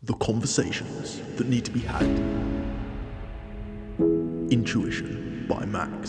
The conversations that need to be had. Intuition by Max.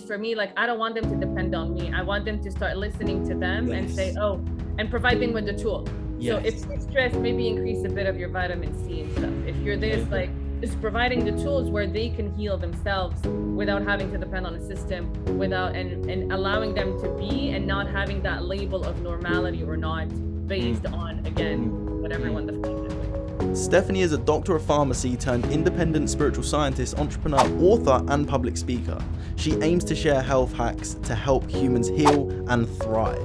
For me, like, I don't want them to depend on me. I want them to start listening to them and say, oh, and provide them with the tool. So if you're stressed, maybe increase a bit of your vitamin C and stuff. If you're this, like, just providing the tools where they can heal themselves without having to depend on a system, without and allowing them to be and not having that label of normality or not based on, again, what everyone defines it with. Stephanie is a doctor of pharmacy turned independent spiritual scientist, entrepreneur, author, and public speaker. She aims to share health hacks to help humans heal and thrive.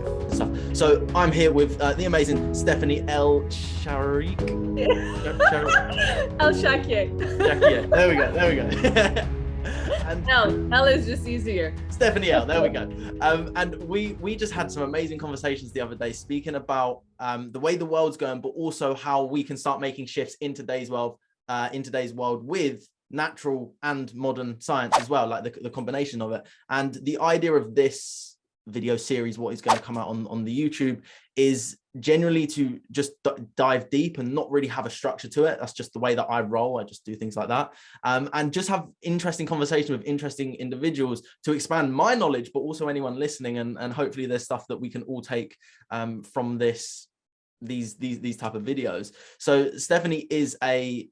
So I'm here with the amazing Stephanie El-Chakieh. El-Chakieh. There we go. And L is just easier. Stephanie L, there we go. And we just had some amazing conversations the other day, speaking about the way the world's going, but also how we can start making shifts in today's world with natural and modern science as well, like the combination of it. And the idea of this video series, what is going to come out on the YouTube, is generally to just dive deep and not really have a structure to it. That's just the way that I roll. I just do things like that, and just have interesting conversation with interesting individuals to expand my knowledge, but also anyone listening, and hopefully there's stuff that we can all take from these type of videos. So Stephanie is a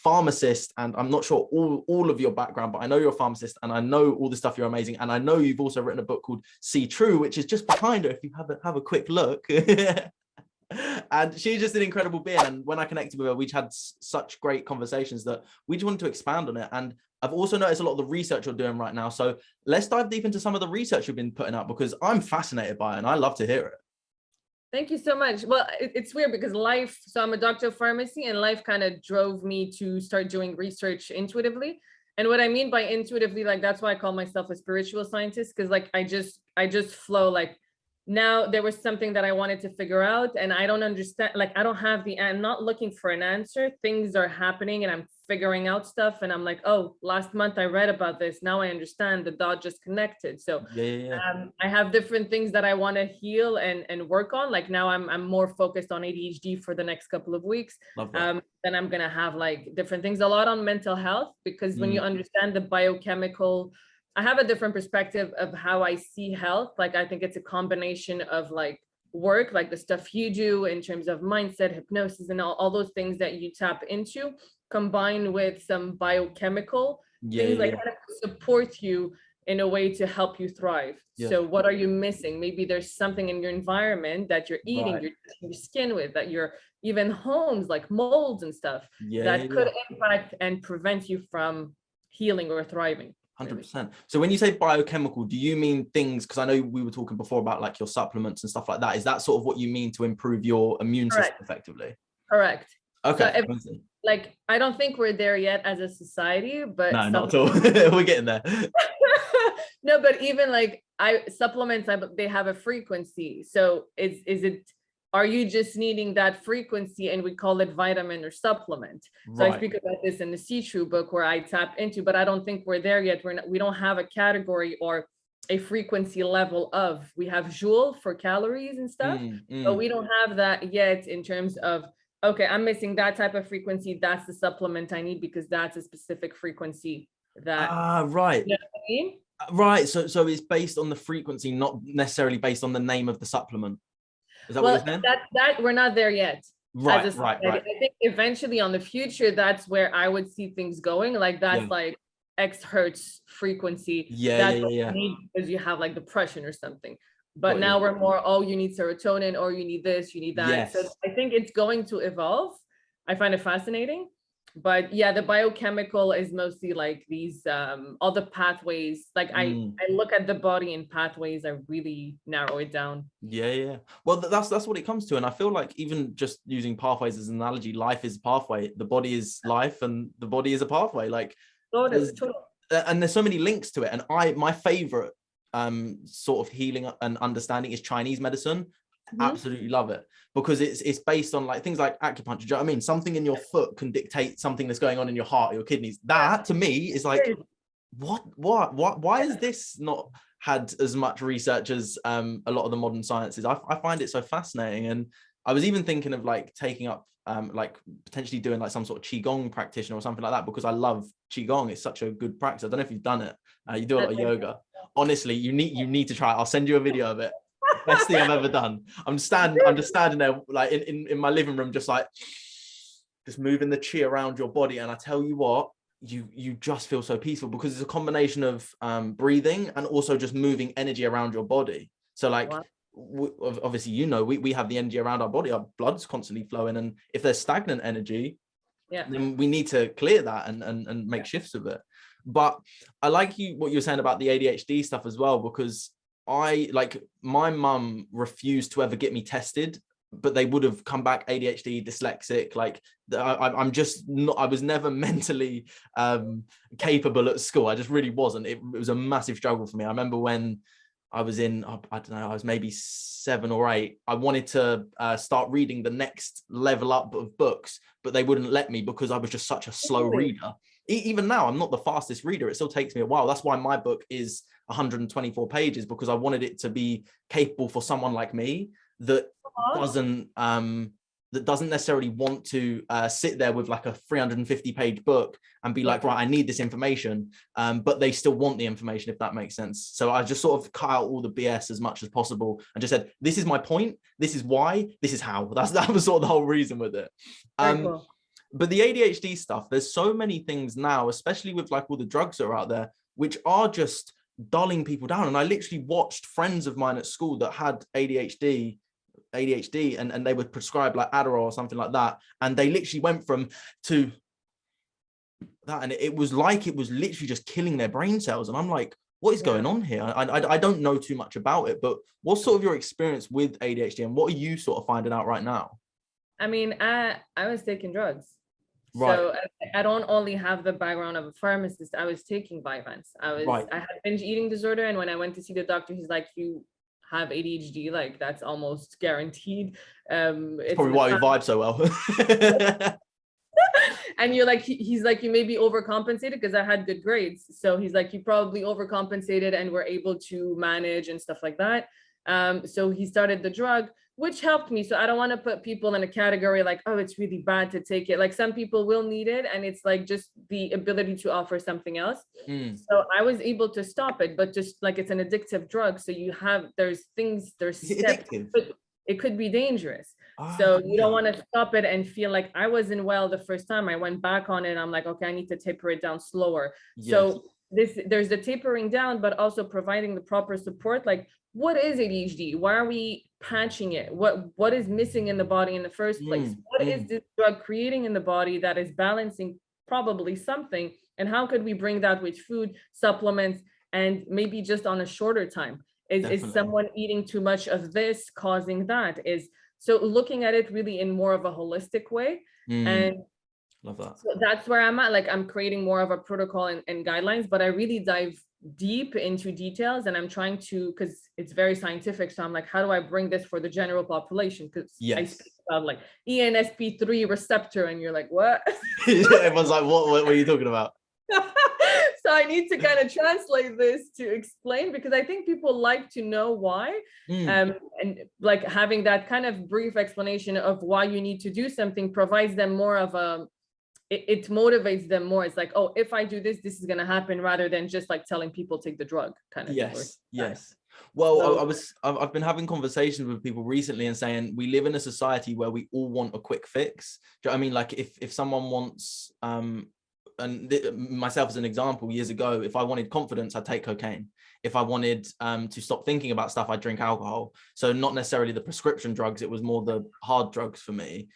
pharmacist, and I'm not sure all of your background, but I know you're a pharmacist, and I know all the stuff you're amazing. And I know you've also written a book called See True, which is just behind her if you have a quick look. And she's just an incredible being, and when I connected with her, we had such great conversations that we just wanted to expand on it. And I've also noticed a lot of the research you're doing right now, so let's dive deep into some of the research you've been putting out, because I'm fascinated by it and I love to hear it. Thank you so much. Well, it's weird because life, so I'm a doctor of pharmacy, and life kind of drove me to start doing research intuitively. And what I mean by intuitively, like, that's why I call myself a spiritual scientist, because like I just flow. Like, now there was something that I wanted to figure out, and I don't understand, like, I'm not looking for an answer. Things are happening and I'm figuring out stuff, and I'm like, oh, last month I read about this, now I understand, the dot just connected. So I have different things that I want to heal and work on. Like, now I'm more focused on ADHD for the next couple of weeks. Then I'm gonna have like different things, a lot on mental health, because when you understand the biochemical, I have a different perspective of how I see health. Like, I think it's a combination of like work, like the stuff you do in terms of mindset, hypnosis, and all those things that you tap into, combined with some biochemical things that kind of support you in a way to help you thrive. So what are you missing? Maybe there's something in your environment that you're eating, you're touching your skin with, that you're even homes, like molds and stuff, that could impact and prevent you from healing or thriving. 100%. So when you say biochemical, do you mean things, because I know we were talking before about like your supplements and stuff like that, is that sort of what you mean to improve your immune system effectively? Correct. Okay. So like, I don't think we're there yet as a society, but no, not at all. We're getting there. No, but even like supplements, they have a frequency. So are you just needing that frequency, and we call it vitamin or supplement? So I speak about this in the See True book, where I tap into, but I don't think we're there yet. We don't have a category or a frequency level of, we have joule for calories and stuff, but we don't have that yet in terms of, okay, I'm missing that type of frequency, that's the supplement I need, because that's a specific frequency that right. You know what I mean? Right. So it's based on the frequency, not necessarily based on the name of the supplement. Is that what you're saying? That we're not there yet. Right. I think eventually on the future, that's where I would see things going. Like, that's like X hertz frequency. That's what you need, because you have like depression or something. But now we're more, oh, you need serotonin, or you need this, you need that. Yes. So I think it's going to evolve. I find it fascinating. But yeah, the biochemical is mostly like these, all the pathways. Like I look at the body in pathways, I really narrow it down. Yeah. Well, that's what it comes to. And I feel like, even just using pathways as an analogy, life is a pathway. The body is life, and the body is a pathway. Like, and there's so many links to it. And my favorite sort of healing and understanding is Chinese medicine. Absolutely love it, because it's based on like things like acupuncture. Do you know what I mean? Something in your foot can dictate something that's going on in your heart or your kidneys. That to me is like, why is this not had as much research as a lot of the modern sciences? I find it so fascinating, and I was even thinking of like taking up like potentially doing like some sort of Qigong practitioner or something like that, because I love Qigong. It's such a good practice. I don't know if you've done it. You do a lot of yoga. Honestly, you need to try it. I'll send you a video of it. Best thing I've ever done. I'm just standing there like in my living room, just moving the chi around your body. And I tell you what, you just feel so peaceful, because it's a combination of breathing and also just moving energy around your body. So like, wow. Obviously, you know, we have the energy around our body, our blood's constantly flowing, and if there's stagnant energy, then we need to clear that and make shifts of it. But I like what you're saying about the ADHD stuff as well, because my mum refused to ever get me tested, but they would have come back ADHD, dyslexic. Like I'm just not, I was never mentally capable at school. I just really wasn't. It was a massive struggle for me. I remember when I was I don't know, I was maybe 7 or 8. I wanted to start reading the next level up of books, but they wouldn't let me because I was just such a slow reader. Even now, I'm not the fastest reader. It still takes me a while. That's why my book is 124 pages, because I wanted it to be capable for someone like me that doesn't necessarily want to sit there with like a 350 page book and be like, right, I need this information, but they still want the information, if that makes sense. So I just sort of cut out all the BS as much as possible and just said, this is my point, this is why, this is how. That was sort of the whole reason with it. Cool. But the ADHD stuff, there's so many things now, especially with like all the drugs that are out there, which are just dulling people down. And I literally watched friends of mine at school that had ADHD and they would prescribe like Adderall or something like that, and they literally went from to that, and it was literally just killing their brain cells. And I'm like, what is going on here? I don't know too much about it, but what's sort of your experience with ADHD, and what are you sort of finding out right now? I mean, I was taking drugs. Right. So I don't only have the background of a pharmacist. I was taking Vyvanse. I had binge eating disorder, and when I went to see the doctor, he's like, you have ADHD, like that's almost guaranteed. It's probably why we vibe so well. And you're like, he's like, you may be overcompensated, because I had good grades. So he's like, you probably overcompensated and were able to manage and stuff like that. So he started the drug, which helped me. So I don't want to put people in a category like, oh, it's really bad to take it. Like some people will need it, and it's like just the ability to offer something else. So I was able to stop it, but just like it's an addictive drug. So there's steps, but it could be dangerous. So you don't want to stop it and feel like I wasn't well the first time. I went back on it and I'm like, okay, I need to taper it down slower. Yes. So there's the tapering down, but also providing the proper support. Like, what is ADHD? Why are we patching it? What is missing in the body in the first place? What is this drug creating in the body that is balancing probably something? And how could we bring that with food, supplements, and maybe just on a shorter time? Is someone eating too much of this causing that? So looking at it really in more of a holistic way. And love that. So that's where I'm at. Like I'm creating more of a protocol and guidelines, but I really dive deep into details, and I'm trying to, because it's very scientific. So I'm like, how do I bring this for the general population? Because I speak about like ENSP3 receptor, and you're like, what? Everyone's like, what are you talking about? So I need to kind of translate this to explain, because I think people like to know why. And like having that kind of brief explanation of why you need to do something provides them more of it motivates them more. It's like, oh, if I do this, this is going to happen, rather than just like telling people take the drug kind of thing. Yes. Well, I've been having conversations with people recently and saying we live in a society where we all want a quick fix. Do you know what I mean? Like if someone wants, myself as an example, years ago, if I wanted confidence, I'd take cocaine. If I wanted to stop thinking about stuff, I'd drink alcohol. So not necessarily the prescription drugs, it was more the hard drugs for me.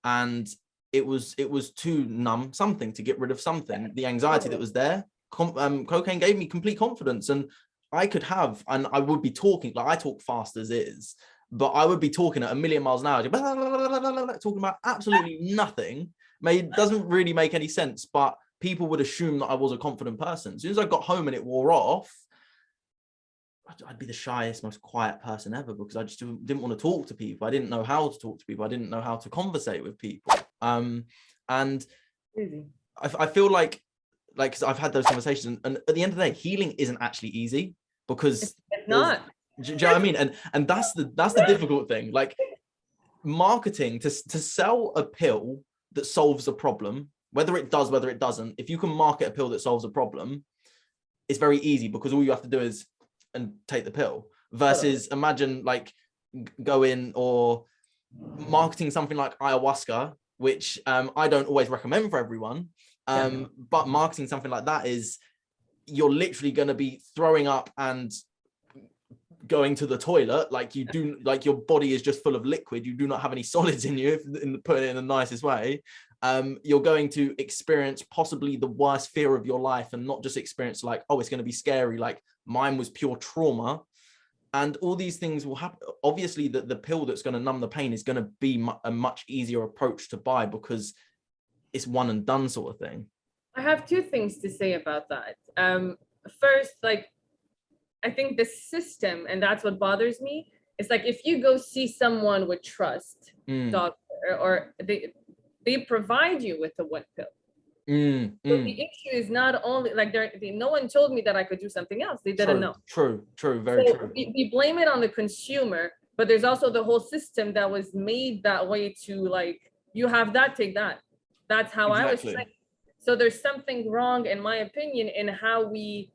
And it was to numb something, to get rid of something, the anxiety that was there. Cocaine gave me complete confidence, and I could have, and I would be talking, like I talk fast as is, but I would be talking at 1,000,000 miles an hour, talking about absolutely nothing. Doesn't really make any sense, but people would assume that I was a confident person. As soon as I got home and it wore off, I'd be the shyest, most quiet person ever, because I just didn't want to talk to people. I didn't know how to talk to people. I didn't know how to conversate with people. And I feel like cause I've had those conversations, and at the end of the day, healing isn't actually easy, because it's not. Do you know what I mean? And that's the difficult thing. Like marketing to sell a pill that solves a problem, whether it does, whether it doesn't, if you can market a pill that solves a problem, it's very easy because all you have to do is and take the pill. Versus imagine like going or marketing something like ayahuasca, which I don't always recommend for everyone. But marketing something like that is you're literally going to be throwing up and going to the toilet like you do, like your body is just full of liquid, you do not have any solids in you, put it in the nicest way. You're going to experience possibly the worst fear of your life, and not just experience like, oh, it's going to be scary, like mine was pure trauma. And all these things will happen. Obviously the pill that's going to numb the pain is going to be a much easier approach to buy because it's one and done sort of thing. I have two things to say about that. First, like, I think the system, and that's what bothers me, it's like if you go see someone with trust, doctor, or they provide you with the one pill. So the issue is not only like no one told me that I could do something else. They didn't know. True, very true. We blame it on the consumer, but there's also the whole system that was made that way to like, you have that, take that. That's how I was trained. So there's something wrong, in my opinion, in how we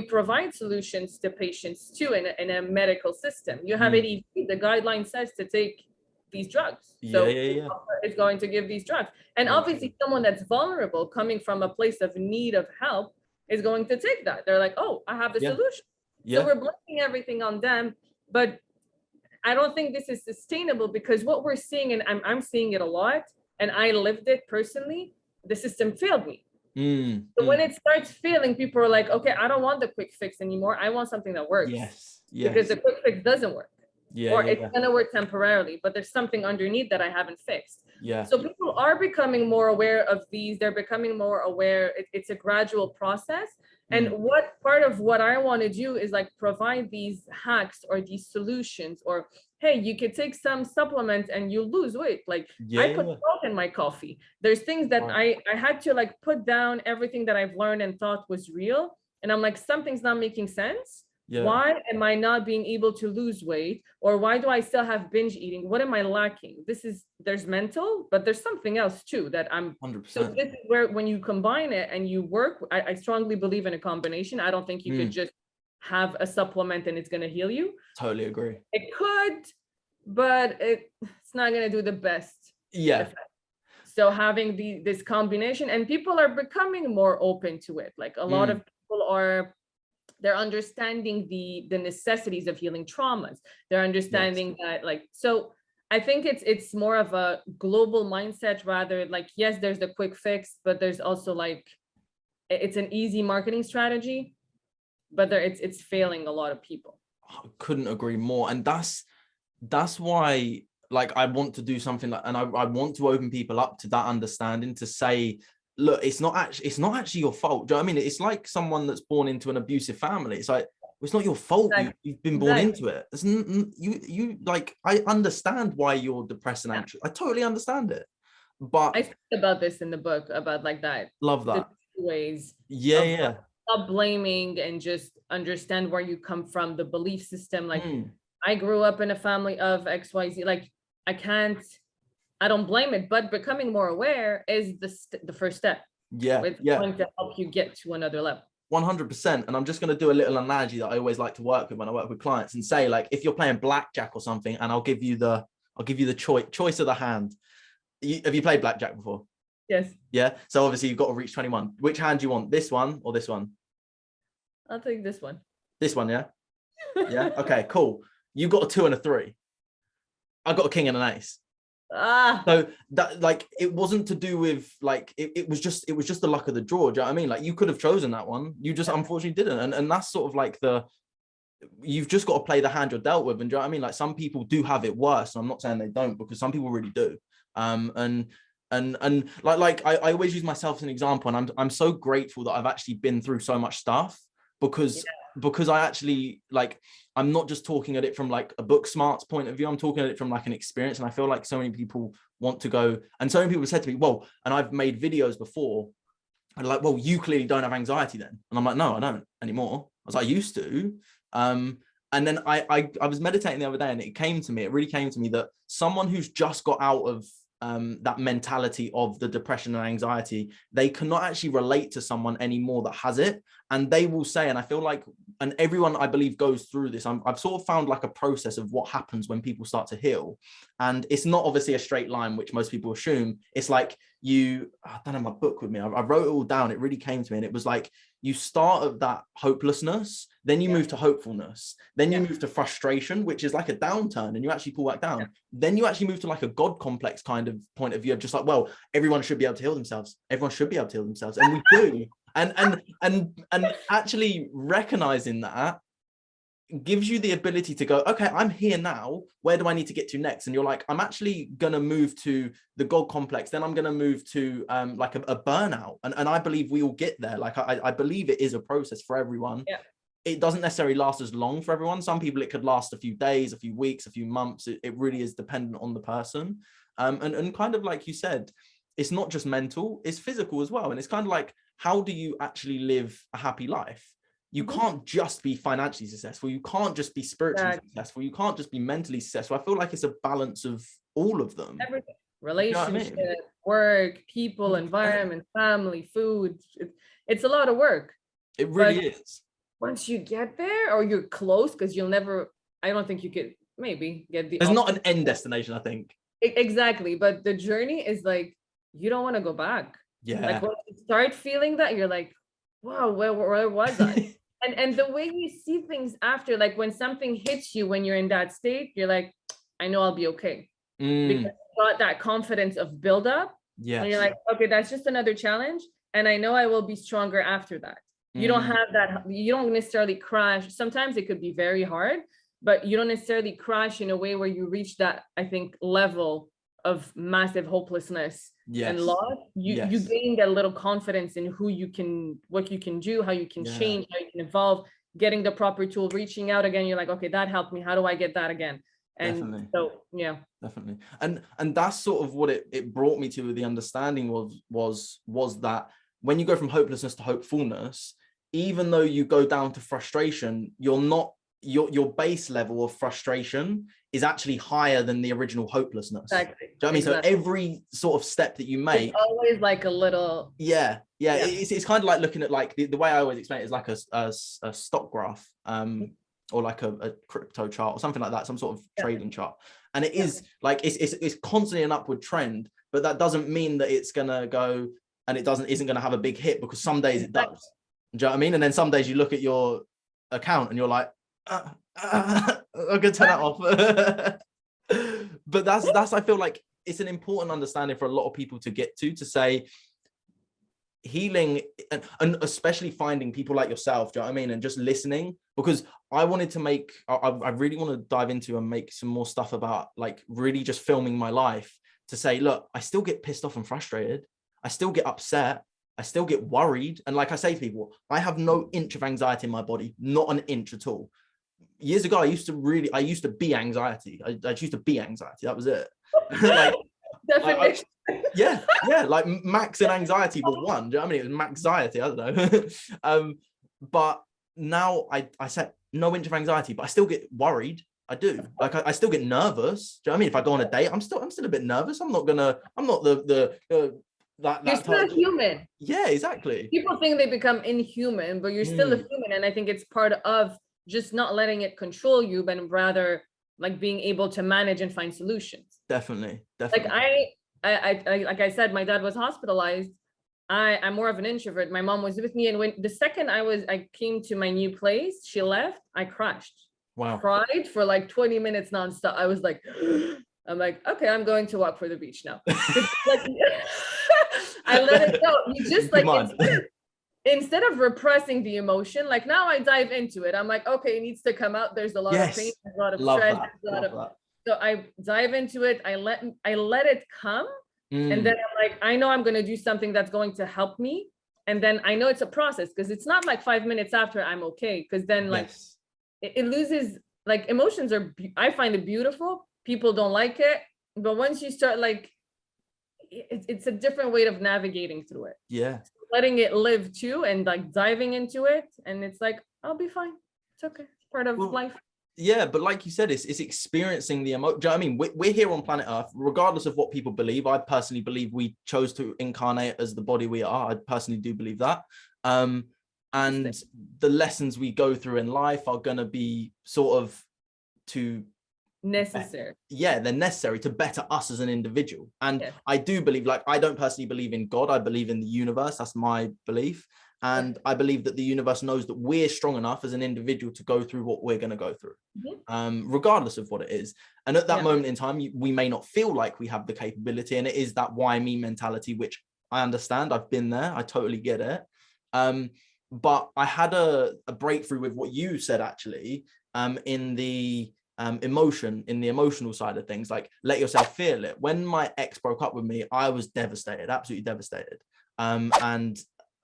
provide solutions to patients too in a medical system. You have Adhd, the guideline says to take these drugs. So it's going to give these drugs. And obviously someone that's vulnerable coming from a place of need of help is going to take that. They're like, oh, I have the solution. So we're blaming everything on them, but I don't think this is sustainable because what we're seeing, and I'm seeing it a lot, and I lived it personally, the system failed me. So when it starts failing, people are like, okay, I don't want the quick fix anymore. I want something that works. Because the quick fix doesn't work. It's gonna work temporarily, but there's something underneath that I haven't fixed. So people are becoming more aware of these. They're becoming more aware. It's a gradual process. And what part of what I want to do is like provide these hacks or these solutions, or hey, you could take some supplements and you lose weight. Like I put salt in my coffee. There's things that I had to like put down everything that I've learned and thought was real. And I'm like, something's not making sense. Why am I not being able to lose weight? Or why do I still have binge eating? What am I lacking? There's mental, but there's something else too that I'm 100%. So this is where when you combine it and you work, I strongly believe in a combination. I don't think you could just have a supplement and it's going to heal you. Totally agree. It could, but it's not going to do the best effect. So having this combination, and people are becoming more open to it. Like a lot of people they're understanding the necessities of healing traumas. They're understanding that, like, so I think it's more of a global mindset rather like, yes, there's the quick fix, but there's also like, it's an easy marketing strategy, but it's failing a lot of people. I couldn't agree more. And that's why, like, I want to do something like, and I want to open people up to that understanding, to say, look, it's not actually your fault. Do you know what I mean? It's like someone that's born into an abusive family. It's like, it's not your fault. You've been born into it. It's, you like, I understand why you're depressed and anxious. I totally understand it. But I speak about this in the book, about like that. Love that. The ways. Stop blaming and just understand where you come from, the belief system. Like I grew up in a family of XYZ. Like I don't blame it, but becoming more aware is the first step. It's going to help you get to another level. 100%. And I'm just going to do a little analogy that I always like to work with when I work with clients, and say, like, if you're playing blackjack or something, and I'll give you the choice of the hand. Have you played blackjack before? Yes. Yeah. So obviously you've got to reach 21. Which hand do you want? This one or this one? I'll take this one. This one, yeah? Yeah. Okay, cool. You got a 2 and a 3. I got a king and an ace. So that, like, it wasn't to do with like, it was just the luck of the draw. Do you know what I mean? Like, you could have chosen that one, you just unfortunately didn't. And that's sort of like you've just got to play the hand you're dealt with. And do you know what I mean? Like, some people do have it worse, and I'm not saying they don't, because some people really do. And like I always use myself as an example, and I'm so grateful that I've actually been through so much stuff, because I actually, like, I'm not just talking at it from like a book smarts point of view. I'm talking at it from like an experience. And I feel like so many people want to go, and so many people said to me, well, and I've made videos before, and like, well, you clearly don't have anxiety then. And I'm like, no, I don't anymore. I was like, I used to. And And then I was meditating the other day, and it really came to me that someone who's just got out of that mentality of the depression and anxiety, they cannot actually relate to someone anymore that has it. And they will say, and I feel like, and everyone I believe goes through this, I've sort of found like a process of what happens when people start to heal. And it's not obviously a straight line, which most people assume. It's like I don't have my book with me. I wrote it all down. It really came to me. And it was like, you start at that hopelessness, then you move to hopefulness, then you move to frustration, which is like a downturn, and you actually pull back down. Then you actually move to like a God complex kind of point of view of just like, well, everyone should be able to heal themselves. Everyone should be able to heal themselves. And we do. And actually recognizing that gives you the ability to go, okay, I'm here now. Where do I need to get to next? And you're like, I'm actually going to move to the God complex. Then I'm going to move to like a burnout. And I believe we all get there. Like, I believe it is a process for everyone. Yeah. It doesn't necessarily last as long for everyone. Some people, it could last a few days, a few weeks, a few months. It really is dependent on the person. And kind of like you said, it's not just mental, it's physical as well. And it's kind of like, how do you actually live a happy life? You can't just be financially successful. You can't just be spiritually successful. You can't just be mentally successful. I feel like it's a balance of all of them. Everything. Relationship, work, people, environment, family, food. It's a lot of work. It really is. Once you get there, or you're close, because you'll never, I don't think you could maybe get the... There's not an end destination, I think. Exactly. But the journey is like, you don't want to go back. Yeah. Like when you start feeling that, you're like, wow, where was I? And the way you see things after, like when something hits you, when you're in that state, you're like, I know I'll be okay. Because you got that confidence of build up. Yeah. And you're like, okay, that's just another challenge. And I know I will be stronger after that. You don't have that, you don't necessarily crash. Sometimes it could be very hard, but you don't necessarily crash in a way where you reach that, I think, level of massive hopelessness and loss. You gain that little confidence in who you can, what you can do, how you can change, how you can evolve, getting the proper tool, reaching out again. You're like, okay, that helped me. How do I get that again? And definitely. So Definitely. And that's sort of what it brought me to. The understanding was that when you go from hopelessness to hopefulness, even though you go down to frustration, you're not, your base level of frustration is actually higher than the original hopelessness. Exactly. Do you know what I mean? So every sort of step that you make, it's always like a little. Yeah. It's kind of like looking at, like, the way I always explain it is like a stock graph, or like a crypto chart or something like that, some sort of trading chart. And it is like, it's constantly an upward trend, but that doesn't mean that it's gonna go, and it isn't gonna have a big hit, because some days it does. Do you know what I mean? And then some days you look at your account and you're like, I'm gonna turn that off. But that's I feel like it's an important understanding for a lot of people to get to say, healing, and especially finding people like yourself, do you know what I mean? And just listening, because I wanted to make, I really want to dive into and make some more stuff about, like, really just filming my life to say, look, I still get pissed off and frustrated. I still get upset. I still get worried. And like I say to people, I have no inch of anxiety in my body, not an inch at all. Years ago, I used to be anxiety. I used to be anxiety. That was it. Like, Definition. Like Max and anxiety were one. Do you know what I mean? It was Max-iety, I don't know. But now I set no inch of anxiety, but I still get worried. I do. Like, I still get nervous. Do you know what I mean? If I go on a date, I'm still a bit nervous. I'm not You're still a human. Yeah, exactly. People think they become inhuman, but you're still a human. And I think it's part of just not letting it control you, but rather like being able to manage and find solutions. Definitely. Like I like I said, my dad was hospitalized. I'm more of an introvert. My mom was with me, and when the second I came to my new place, she left, I crashed. Wow. Cried for like 20 minutes nonstop. I was like, I'm like, okay, I'm going to walk for the beach now. Like, I let it go. You just like, instead of repressing the emotion, like now I dive into it. I'm like, okay, it needs to come out. There's a lot of pain, there's a lot of stress, so I dive into it. I let it come. And then I'm like, I know I'm going to do something that's going to help me. And then I know it's a process, because it's not like 5 minutes after I'm okay. Because then like it loses, like, emotions I find it beautiful. People don't like it. But once you start, like, it's a different way of navigating through it. Yeah. Letting it live too, and like diving into it. And it's like, I'll be fine. It's okay. It's part of life. Yeah, but like you said, it's experiencing the emotion. Do you know what I mean? We're here on planet Earth, regardless of what people believe. I personally believe we chose to incarnate as the body we are. I personally do believe that. And the lessons we go through in life are going to be sort of necessary. Yeah, they're necessary to better us as an individual. And Yes. I do believe, like, I don't personally believe in God. I believe in the universe. That's my belief. And I believe that the universe knows that we're strong enough as an individual to go through what we're going to go through, regardless of what it is. And at that moment in time, we may not feel like we have the capability. And it is that why me mentality, which I understand. I've been there. I totally get it. But I had a breakthrough with what you said, actually, in the emotional side of things, like let yourself feel it. When my ex broke up with me, I was devastated, absolutely devastated. And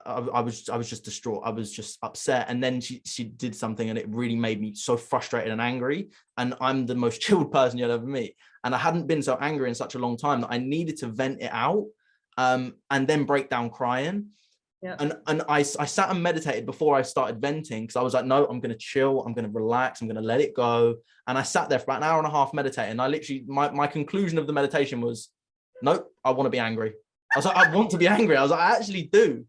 I was just distraught. I was just upset. And then she did something and it really made me so frustrated and angry. And I'm the most chilled person you'll ever meet. And I hadn't been so angry in such a long time that I needed to vent it out, and then break down crying. Yeah. And I sat and meditated before I started venting, because I was like, no, I'm going to chill. I'm going to relax. I'm going to let it go. And I sat there for about an hour and a half meditating. And I literally, my conclusion of the meditation was, nope, I want to be angry. I was like, I want to be angry. I was like, I actually do.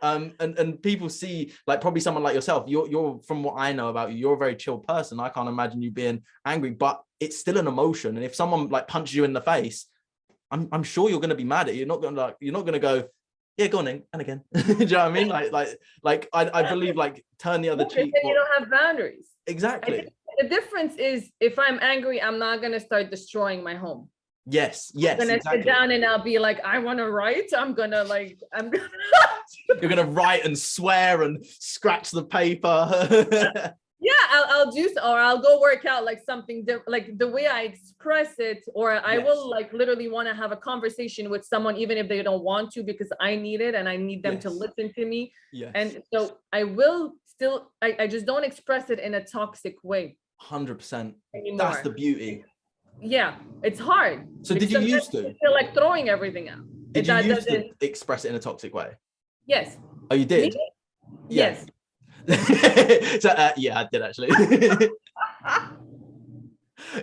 And people see, like, probably someone like yourself, you're from what I know about you, you're a very chill person. I can't imagine you being angry, but it's still an emotion. And if someone like punches you in the face, I'm sure you're going to be mad at it. You're not going to go, yeah, go on in, and again. Do you know what I mean? Like I believe, like, turn the other cheek. You don't have boundaries. Exactly. I think the difference is, if I'm angry, I'm not going to start destroying my home. Yes, I'm gonna sit down and I'll be like, I want to write. You're gonna write and swear and scratch the paper. Yeah, I'll do so, or I'll go work out, like something like the way I express it, or I will like literally want to have a conversation with someone, even if they don't want to, because I need it and I need them to listen to me. Yes. And so I will still, I just don't express it in a toxic way. 100%. That's the beauty. Yeah, it's hard. So did you used to feel like throwing everything out? Did you used to express it in a toxic way? Yes. Oh, you did? Me? Yes. So yeah, I did actually.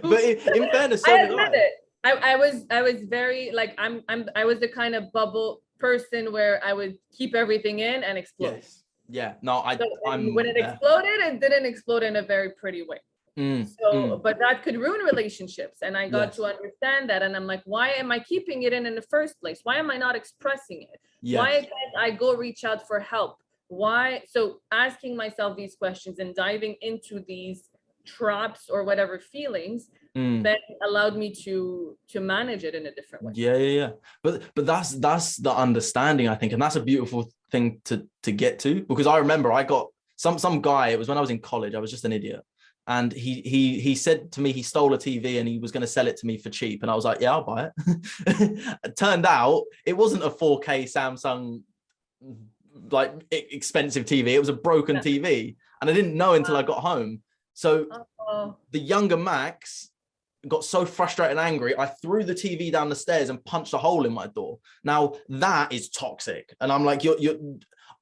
But in fairness, so I admit it. I was very like, I was the kind of bubble person where I would keep everything in and explode. Yes. Yeah. No, when it exploded, it didn't explode in a very pretty way. But that could ruin relationships, and I got to understand that, and I'm like, why am I keeping it in the first place? Why am I not expressing it? Why can't I go reach out for help? Why? So asking myself these questions and diving into these traps or whatever feelings that allowed me to manage it in a different way. Yeah. But that's the understanding, I think, and that's a beautiful thing to get to, because I remember I got some guy, it was when I was in college, I was just an idiot. And he said to me, he stole a TV and he was going to sell it to me for cheap. And I was like, yeah, I'll buy it. It turned out it wasn't a 4K Samsung, like, expensive TV. It was a broken TV. And I didn't know until I got home. So the younger Max got so frustrated and angry, I threw the TV down the stairs and punched a hole in my door. Now that is toxic. And I'm like,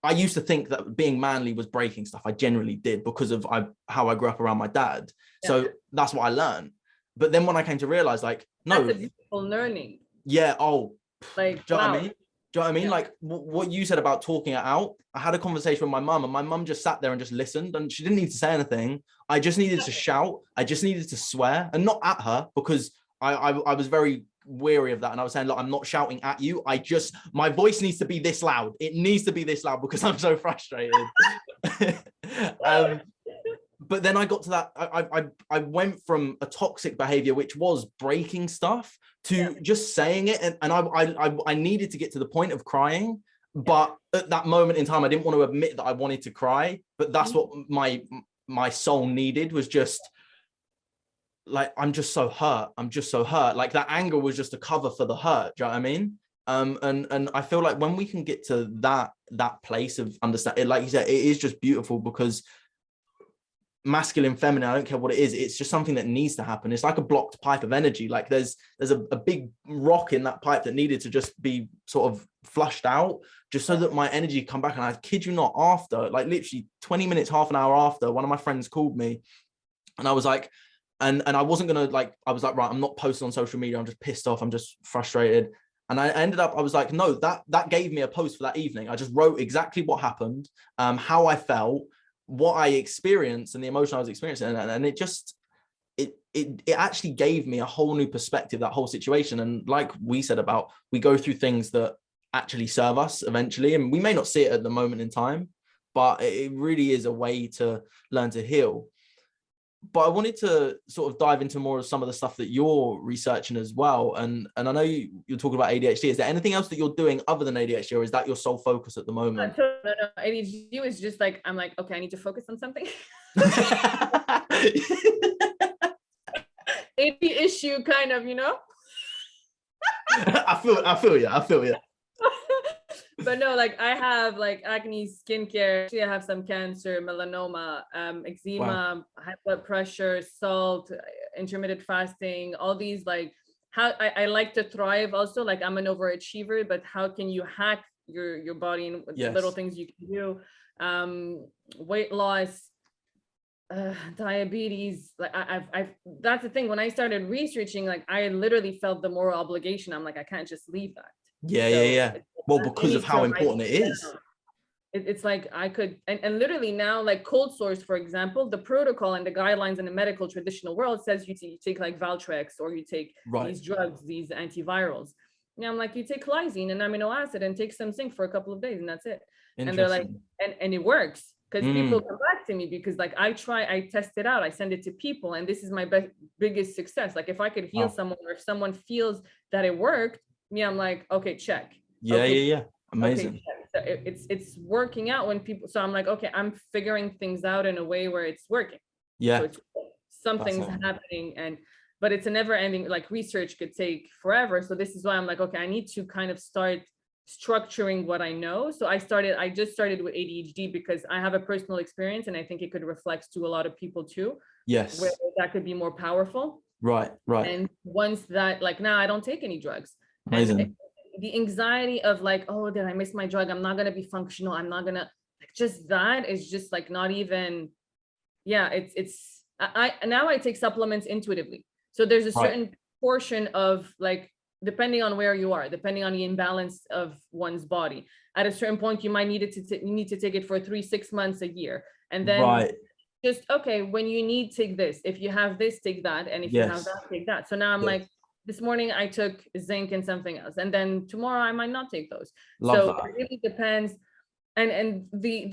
I used to think that being manly was breaking stuff. I generally did, because of how I grew up around my dad. So that's what I learned. But then when I came to realize, like, no, that's a beautiful learning. Yeah. Oh, like, do you know what I mean? Do you know what I mean? Yeah. Like what you said about talking it out. I had a conversation with my mum, and my mum just sat there and just listened, and she didn't need to say anything. I just needed to shout. I just needed to swear, and not at her, because I was very weary of that. And I was saying, look, I'm not shouting at you. My voice needs to be this loud. It needs to be this loud because I'm so frustrated. But then I got to that, I went from a toxic behavior, which was breaking stuff, to just saying it. And I needed to get to the point of crying. But at that moment in time, I didn't want to admit that I wanted to cry. But that's what my soul needed, was just like, I'm just so hurt. Like, that anger was just a cover for the hurt. Do you know what I mean? And I feel like when we can get to that place of understanding, like you said, it is just beautiful, because masculine, feminine, I don't care what it is, it's just something that needs to happen. It's like a blocked pipe of energy. Like there's a big rock in that pipe that needed to just be sort of flushed out, just so that my energy come back. And I kid you not, after, like, literally 20 minutes, half an hour after, one of my friends called me, And I was like, and I wasn't gonna like, I was like, right, I'm not posting on social media. I'm just pissed off. I'm just frustrated. And I ended up, I was like, no, that gave me a post for that evening. I just wrote exactly what happened, how I felt, what I experienced, and the emotion I was experiencing. And it just, it actually gave me a whole new perspective, that whole situation. And like we said about, we go through things that actually serve us eventually. And we may not see it at the moment in time, but it really is a way to learn to heal. But I wanted to sort of dive into more of some of the stuff that you're researching as well. And I know you're talking about ADHD. Is there anything else that you're doing other than ADHD, or is that your sole focus at the moment? No, ADHD is just like, I'm like, okay, I need to focus on something. AD issue kind of, I feel you. But no, like I have like acne, skincare. Actually, I have some cancer, melanoma, eczema, high blood pressure, salt, intermittent fasting, all these like how I like to thrive also. Like I'm an overachiever, but how can you hack your body and little things you can do? Weight loss, diabetes. Like I've that's the thing. When I started researching, like I literally felt the moral obligation. I'm like, I can't just leave that. Yeah. Well, because of how important it is. It's like I could, and literally now, like cold sores, for example, the protocol and the guidelines in the medical traditional world says you take like Valtrex, or you take these drugs, these antivirals. Now I'm like, you take lysine and amino acid and take some zinc for a couple of days, and that's it. And they're like, and it works, because people come back to me because like I test it out, I send it to people, and this is my biggest success. Like if I could heal someone, or if someone feels that it worked, I'm like, okay, check. Yeah. Amazing. Okay, so it's working out when people, so I'm like, okay, I'm figuring things out in a way where it's working. Yeah. So something's happening, but it's a never ending, like research could take forever. So this is why I'm like, okay, I need to kind of start structuring what I know. So I just started with ADHD because I have a personal experience, and I think it could reflect to a lot of people too. Yes. Where that could be more powerful. Right. And once that, like now I don't take any drugs. Amazing. And the anxiety of like, oh, did I miss my drug? I'm not going to be functional. I'm not going to, like, just that is just like not even, now I take supplements intuitively. So there's a certain portion of like, depending on where you are, depending on the imbalance of one's body, at a certain point, you might need it you need to take it for 3-6 months, a year. And then just, okay, when you need, take this. If you have this, take that. And if you have that, take that. So now I'm like, this morning I took zinc and something else, and then tomorrow I might not take those. It really depends. And the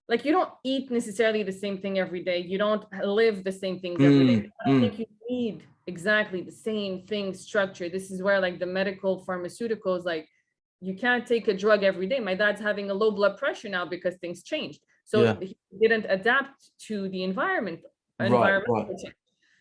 like, you don't eat necessarily the same thing every day. You don't live the same things every day. I don't think you need exactly the same thing structure. This is where like the medical pharmaceuticals, like you can't take a drug every day. My dad's having a low blood pressure now because things changed. So he didn't adapt to the environmental change.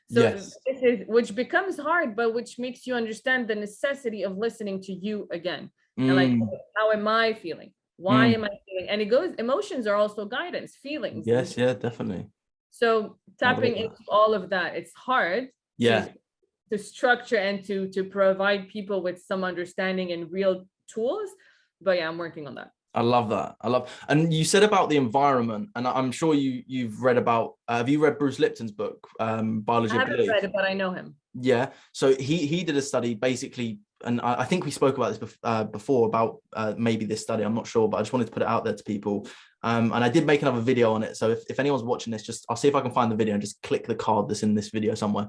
So this is, which becomes hard, but which makes you understand the necessity of listening to you again. And like, how am I feeling? Why am I feeling? And it goes, emotions are also guidance, feelings. Yes, yeah, definitely. So tapping into all of that, it's hard to structure and to provide people with some understanding and real tools. But I'm working on that. I love that. And you said about the environment, and I'm sure you've read about, have you read Bruce Lipton's book, Biology of Belief? I haven't read it, but I know him. Yeah. So he did a study basically, and I think we spoke about this before about maybe this study, I'm not sure, but I just wanted to put it out there to people. And I did make another video on it. So if anyone's watching this, I'll see if I can find the video and just click the card that's in this video somewhere.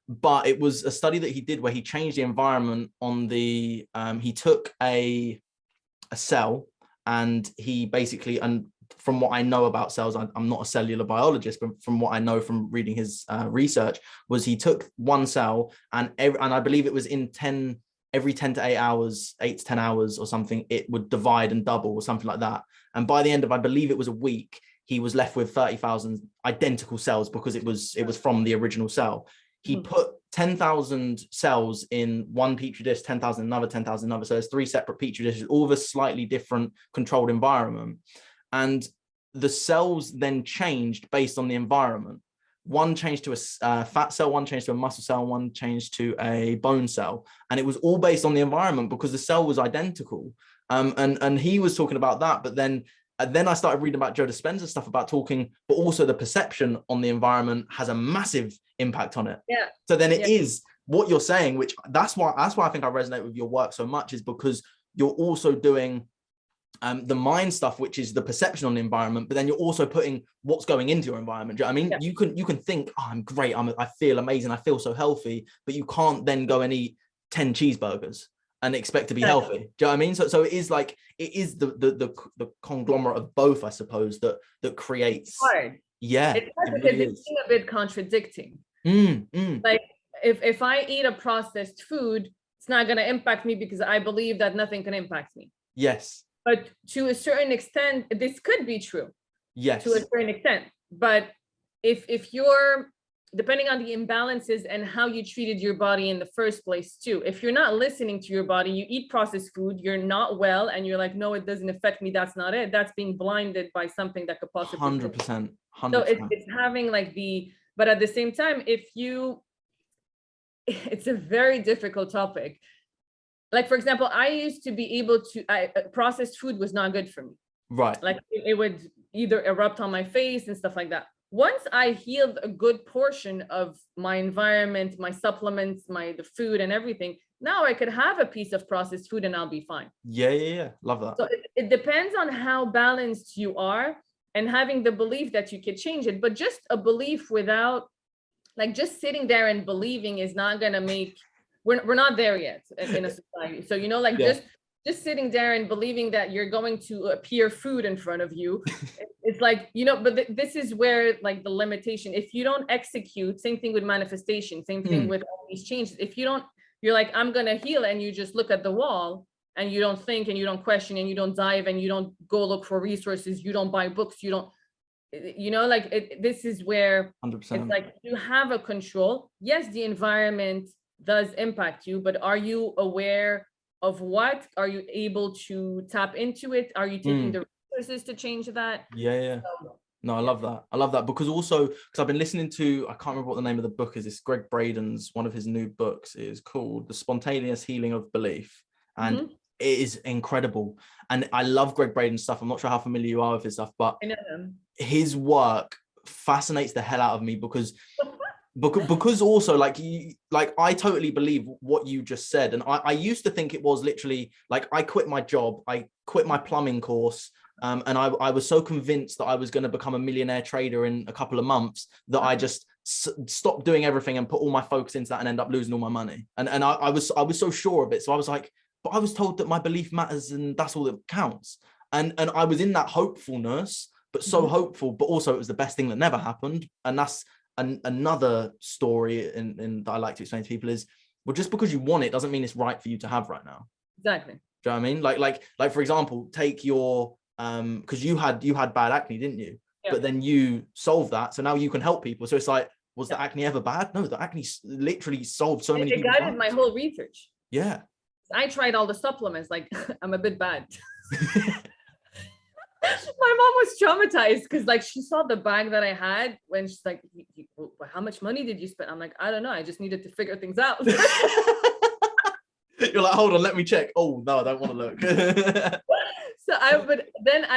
But it was a study that he did where he changed the environment on the, he took a cell, and he basically, and from what I know about cells, I'm not a cellular biologist, but from what I know from reading his research, was he took one cell and I believe it was in every 10 to 8 hours, 8 to 10 hours or something, it would divide and double or something like that. And by the end of, I believe it was a week, he was left with 30,000 identical cells because it was from the original cell. He put 10,000 cells in one petri dish, 10,000 another, 10,000 another. So there's 3 separate petri dishes, all of a slightly different controlled environment. And the cells then changed based on the environment. One changed to a fat cell, one changed to a muscle cell, one changed to a bone cell. And it was all based on the environment because the cell was identical. And he was talking about that, but then And then I started reading about Joe Dispenza's stuff about talking, but also the perception on the environment has a massive impact on it. Yeah. So then it is what you're saying, which that's why I think I resonate with your work so much, is because you're also doing the mind stuff, which is the perception on the environment, but then you're also putting what's going into your environment. Do you know what I mean? You can think, oh, I'm great, I feel amazing, I feel so healthy, but you can't then go and eat 10 cheeseburgers and expect to be healthy. Do you know what I mean? So it is like, it is the conglomerate of both, I suppose, that creates. Hard. Yeah, it's hard because really it's a bit contradicting. Like if I eat a processed food, it's not going to impact me because I believe that nothing can impact me. Yes. But to a certain extent, this could be true. Yes. To a certain extent. But if you're, depending on the imbalances and how you treated your body in the first place too, if you're not listening to your body, you eat processed food, you're not well, and you're like, no, it doesn't affect me, that's not it. That's being blinded by something that could possibly 100%. So it's having like but at the same time, it's a very difficult topic. Like, for example, I used to be able to, processed food was not good for me. Right. Like it would either erupt on my face and stuff like that. Once I healed a good portion of my environment, my supplements, the food and everything, now I could have a piece of processed food and I'll be fine. Yeah. Love that. So it depends on how balanced you are and having the belief that you could change it. But just a belief without, like, just sitting there and believing is not going to make, we're not there yet in a society. So, like just sitting there and believing that you're going to appear food in front of you, it's like, but this is where like the limitation, if you don't execute, same thing with manifestation, same thing with all these changes. If you don't, you're like, I'm going to heal, and you just look at the wall and you don't think and you don't question and you don't dive and you don't go look for resources, you don't buy books, you don't, this is where 100%. It's like you have a control. Yes, the environment does impact you, but are you aware of what? Are you able to tap into it? Are you taking the resources to change that? Yeah. No, I love that because I've been listening to, I can't remember what the name of the book is. It's Greg Braden's, one of his new books is called The Spontaneous Healing of Belief. And it is incredible. And I love Greg Braden's stuff. I'm not sure how familiar you are with his stuff, but I know him. His work fascinates the hell out of me because also like I totally believe what you just said. And I used to think it was literally like, I quit my job, I quit my plumbing course. And I was so convinced that I was going to become a millionaire trader in a couple of months that I just stopped doing everything and put all my focus into that and end up losing all my money. And I was so sure of it. So I was like, but I was told that my belief matters and that's all that counts. And I was in that hopefulness, but so hopeful, but also it was the best thing that never happened. And that's another story that I like to explain to people is, well, just because you want it doesn't mean it's right for you to have right now. Exactly. Do you know what I mean? Like for example, take your because you had bad acne, didn't you? Yeah. But then you solved that, so now you can help people. So it's like, was the acne ever bad? No, the acne literally solved so many people. It guided my whole research. Yeah. I tried all the supplements, like I'm a bit bad. My mom was traumatized because like she saw the bag that I had when she's like, how much money did you spend? I'm like, I don't know. I just needed to figure things out. You're like, hold on, let me check. Oh no, I don't want to look. So I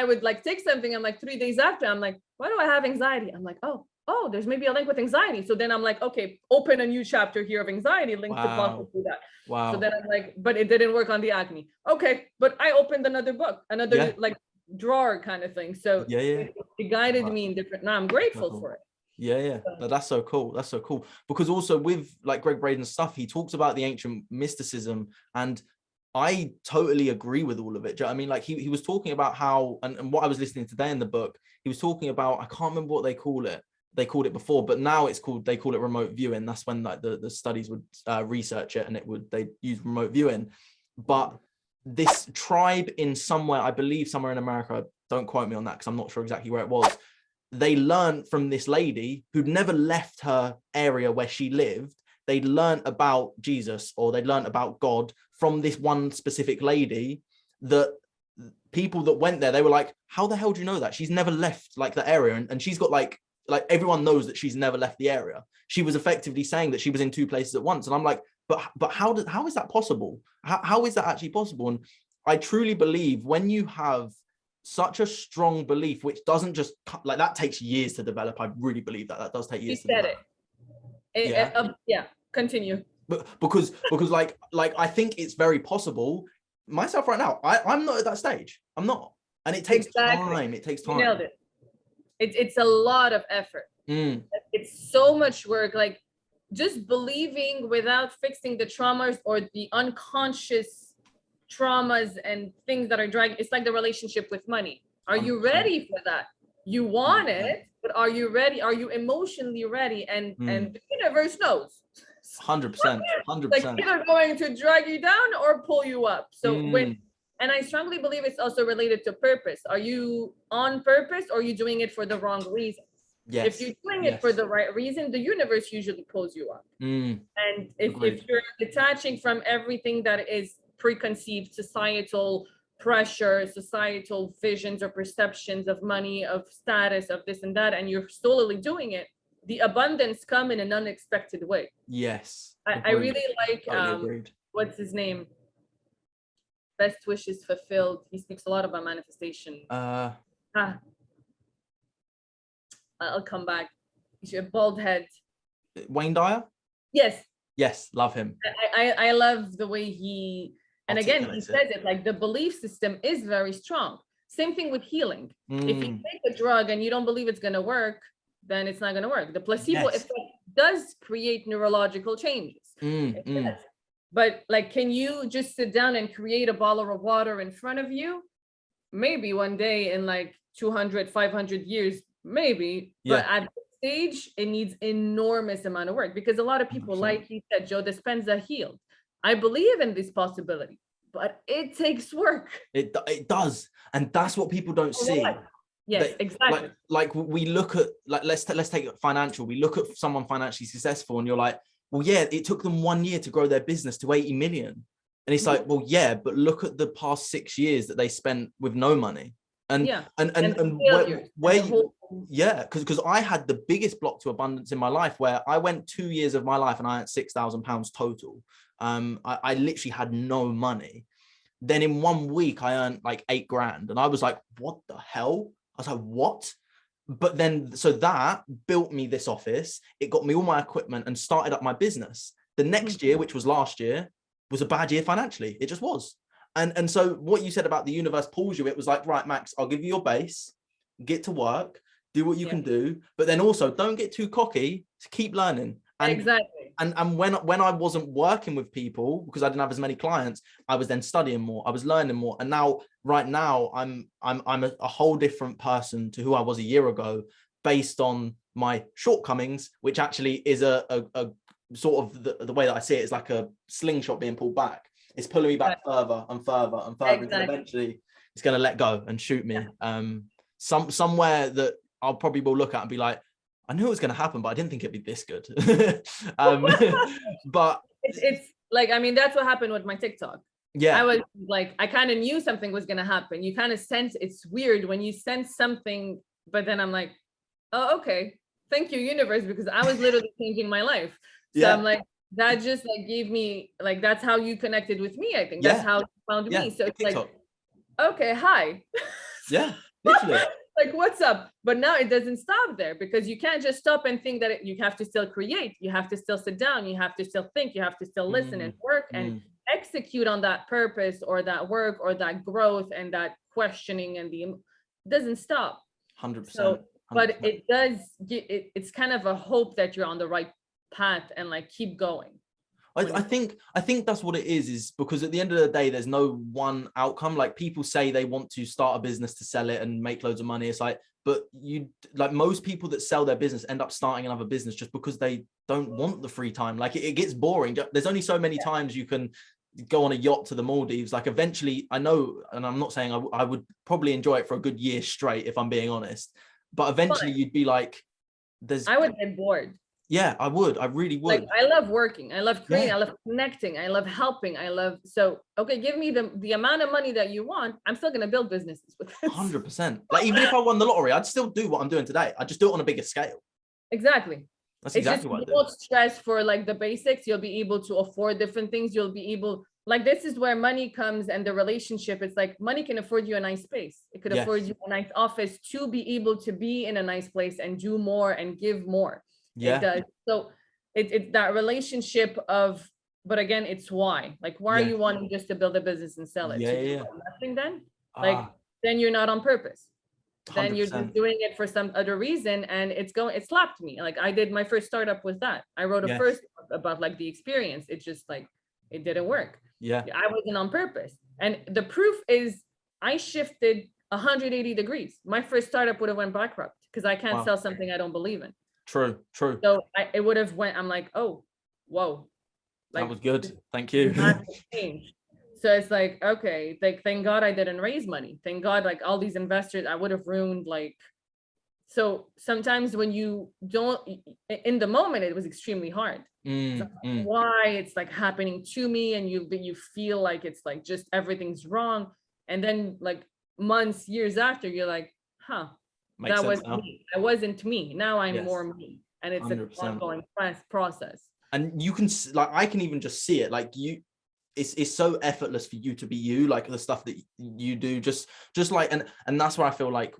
would like take something. I'm like 3 days after, I'm like, why do I have anxiety? I'm like, oh, there's maybe a link with anxiety. So then I'm like, okay, open a new chapter here of anxiety, link to possibly that. Wow. So then I'm like, but it didn't work on the acne. Okay, but I opened another book, like drawer kind of thing. So it guided me in different. Now I'm grateful for it. Yeah. No, that's so cool. That's so cool. Because also with like Greg Braden's stuff, he talks about the ancient mysticism, and I totally agree with all of it. Do you know what I mean? Like he was talking about how, and what I was listening to today in the book, he was talking about, I can't remember what they call it. They called it before, but now they call it remote viewing. That's when like the studies would research it, and they use remote viewing. But this tribe in somewhere, I believe somewhere in America, don't quote me on that because I'm not sure exactly where it was. They learned from this lady who'd never left her area where she lived. They'd learned about Jesus, or they'd learned about God from this one specific lady, that people that went there, they were like, how the hell do you know that? She's never left like the area. And she's got like everyone knows that she's never left the area. She was effectively saying that she was in two places at once. And I'm like, but how is that possible? How is that actually possible? And I truly believe when you have such a strong belief, which doesn't just like that takes years to develop. I really believe that does take years to develop. Yeah, continue. But because like I think it's very possible. Myself right now, I'm not at that stage. I'm not, and it takes time. It takes time. You nailed it. It's a lot of effort. It's so much work. Like just believing without fixing the traumas or the unconscious traumas and things that are dragging. It's like the relationship with money. Are you ready for that? You want it, but are you ready? Are you emotionally ready? And the universe knows. 100%. Like either going to drag you down or pull you up. So and I strongly believe it's also related to purpose. Are you on purpose or are you doing it for the wrong reasons? Yes. If you're doing it for the right reason, the universe usually pulls you up. And if you're detaching from everything that is preconceived societal pressure, societal visions or perceptions of money, of status, of this and that, and you're solely doing it, the abundance come in an unexpected way. Yes. I really like, totally what's his name? Best wishes fulfilled. He speaks a lot about manifestation. I'll come back. He's a bald head. Wayne Dyer? Yes, love him. I love the way he, and again, he says it like the belief system is very strong. Same thing with healing. If you take a drug and you don't believe it's going to work, then it's not going to work. The placebo effect does create neurological changes. But like, can you just sit down and create a bottle of water in front of you? Maybe one day in like 200, 500 years, maybe. But at this stage, it needs enormous amount of work because a lot of people, 100%. Like you said, Joe Dispenza healed. I believe in this possibility, but it takes work. It does. And that's what people don't see. Yes, exactly. Like we look at, like, let's take it financial. We look at someone financially successful and you're like, well, yeah, it took them 1 year to grow their business to 80 million. And it's like, well, yeah, but look at the past 6 years that they spent with no money. And because I had the biggest block to abundance in my life, where I went 2 years of my life and I had £6,000 total. I literally had no money. Then in 1 week, I earned like 8 grand. And I was like, what the hell? I was like, what? But then, so that built me this office. It got me all my equipment and started up my business. The next year, which was last year, was a bad year financially. It just was. And so what you said about the universe pulls you, it was like, right, Max, I'll give you your base, get to work, do what you can do, but then also don't get too cocky, to keep learning. And, exactly. And when I wasn't working with people because I didn't have as many clients, I was then studying more, I was learning more. And now, right now, I'm a whole different person to who I was a year ago, based on my shortcomings, which actually is a sort of the way that I see it is like a slingshot being pulled back. It's pulling me back further and further and further, until eventually it's going to let go and shoot me somewhere that I'll probably will look at and be like, I knew it was going to happen, but I didn't think it'd be this good. But it's like, I mean, that's what happened with my TikTok. I was like, I kind of knew something was going to happen. You kind of sense, it's weird when you sense something, but then I'm like, oh, okay. Thank you, universe, because I was literally changing my life. So I'm like, that just like gave me, like, that's how you connected with me. I think that's how you found me. So it's TikTok. Like, okay, hi. Literally. Like, what's up? But now it doesn't stop there, because you can't just stop and think that you have to still create. You have to still sit down. You have to still think. You have to still listen and work and execute on that purpose or that work or that growth and that questioning, and it doesn't stop. 100%. So, but it does, it's kind of a hope that you're on the right path and like keep going. I think that's what it is because at the end of the day, there's no one outcome. Like, people say they want to start a business to sell it and make loads of money. It's like, but you, like, most people that sell their business end up starting another business just because they don't want the free time. Like, it gets boring. There's only so many times you can go on a yacht to the Maldives. Like, eventually, I know, and I'm not saying I would probably enjoy it for a good year straight, if I'm being honest, but eventually you'd be like, I would get bored. Yeah, I would. I really would. Like, I love working. I love creating. I love connecting. I love helping. So, okay, give me the amount of money that you want. I'm still going to build businesses with it. 100%. Like, even if I won the lottery, I'd still do what I'm doing today. I just do it on a bigger scale. Exactly. That's exactly what I do. You won't stress for like the basics. You'll be able to afford different things. You'll be able like this is where money comes, and the relationship, it's like money can afford you a nice space. It could afford you a nice office to be able to be in a nice place and do more and give more. It does. So it's that relationship of, but again, it's why. Like, why are you wanting just to build a business and sell it? To do nothing then? Like, then you're not on purpose. Then 100%. you're just doing it for some other reason, and it slapped me. Like, I did my first startup with that. I wrote a first book about like the experience. It just like, it didn't work. I wasn't on purpose. And the proof is I shifted 180 degrees. My first startup would have went bankrupt because I can't sell something I don't believe in. True. So it would have went, I'm like, oh, whoa. Like, that was good. Thank you. So it's like, okay, like, thank God I didn't raise money. Thank God, like all these investors, I would have ruined like, so sometimes when you don't, in the moment, it was extremely hard. Why it's like happening to me, and you feel like it's like just everything's wrong. And then like months, years after, you're like, that wasn't me. That wasn't me. Now I'm more me. And it's 100%. An ongoing process. And you can, like, I can even just see it. Like it's so effortless for you to be you, like the stuff that you do, just like, and that's where I feel like